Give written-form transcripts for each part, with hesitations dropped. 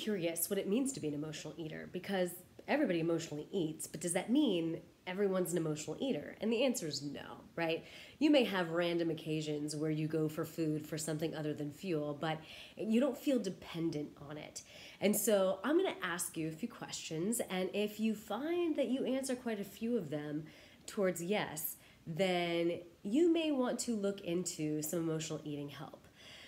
curious what it means to be an emotional eater, because everybody emotionally eats, but does that mean everyone's an emotional eater? And the answer is no, right? You may have random occasions where you go for food for something other than fuel, but you don't feel dependent on it. And so I'm going to ask you a few questions, and if you find that you answer quite a few of them towards yes, then you may want to look into some emotional eating help.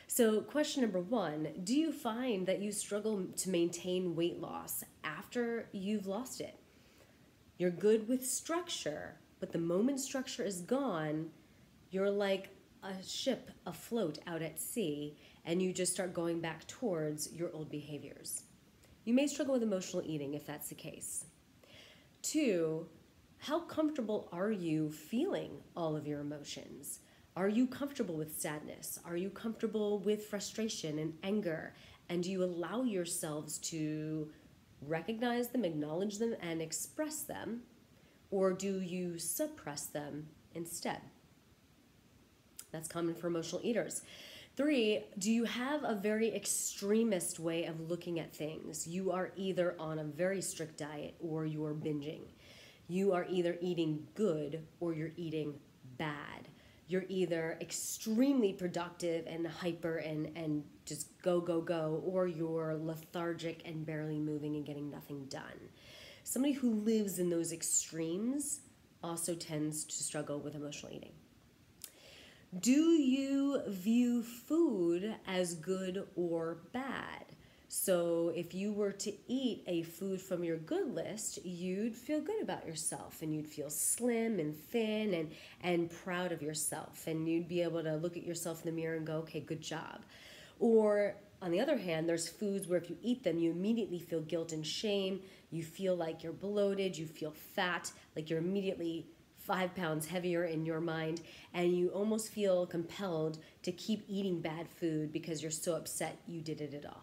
So question number one, do you find that you struggle to maintain weight loss after you've lost it? You're good with structure, but the moment structure is gone, you're like a ship afloat out at sea, and you just start going back towards your old behaviors. You may struggle with emotional eating if that's the case. Two, how comfortable are you feeling all of your emotions? Are you comfortable with sadness? Are you comfortable with frustration and anger? And do you allow yourselves to recognize them, acknowledge them, and express them? Or do you suppress them instead? That's common for emotional eaters. Three, do you have a very extremist way of looking at things? You are either on a very strict diet or you're binging. You are either eating good or you're eating bad. You're either extremely productive and hyper and just go, go, go, or you're lethargic and barely moving and getting nothing done. Somebody who lives in those extremes also tends to struggle with emotional eating. Do you view food as good or bad? So if you were to eat a food from your good list, you'd feel good about yourself and you'd feel slim and thin and proud of yourself. And you'd be able to look at yourself in the mirror and go, okay, good job. Or on the other hand, there's foods where if you eat them, you immediately feel guilt and shame. You feel like you're bloated, you feel fat, like you're immediately 5 pounds heavier in your mind, and you almost feel compelled to keep eating bad food because you're so upset you did it at all.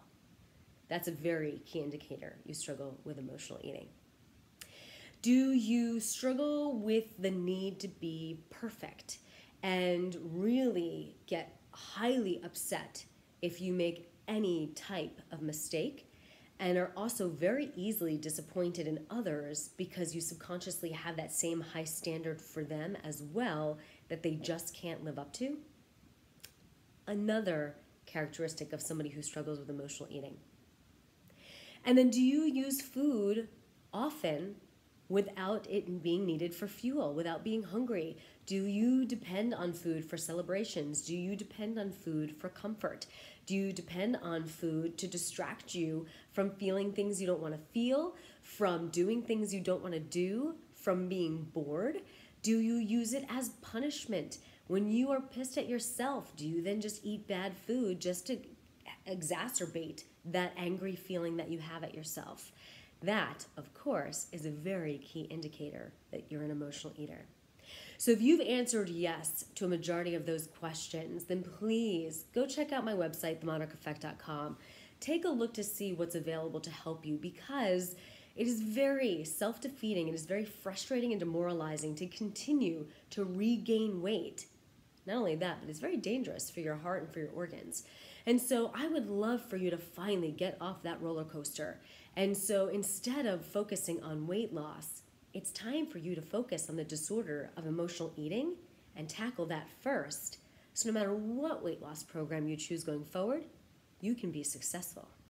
That's a very key indicator you struggle with emotional eating. Do you struggle with the need to be perfect and really get highly upset if you make any type of mistake, and are also very easily disappointed in others because you subconsciously have that same high standard for them as well that they just can't live up to? Another characteristic of somebody who struggles with emotional eating. And then, do you use food often without it being needed for fuel, without being hungry? Do you depend on food for celebrations? Do you depend on food for comfort? Do you depend on food to distract you from feeling things you don't want to feel, from doing things you don't want to do, from being bored? Do you use it as punishment? When you are pissed at yourself, do you then just eat bad food just to exacerbate that angry feeling that you have at yourself? That, of course, is a very key indicator that you're an emotional eater. So if you've answered yes to a majority of those questions, then please go check out my website, themonarcheffect.com. Take a look to see what's available to help you, because it is very self-defeating, it is very frustrating and demoralizing to continue to regain weight. Not only that, but it's very dangerous for your heart and for your organs. And so I would love for you to finally get off that roller coaster. And so instead of focusing on weight loss, it's time for you to focus on the disorder of emotional eating and tackle that first. So no matter what weight loss program you choose going forward, you can be successful.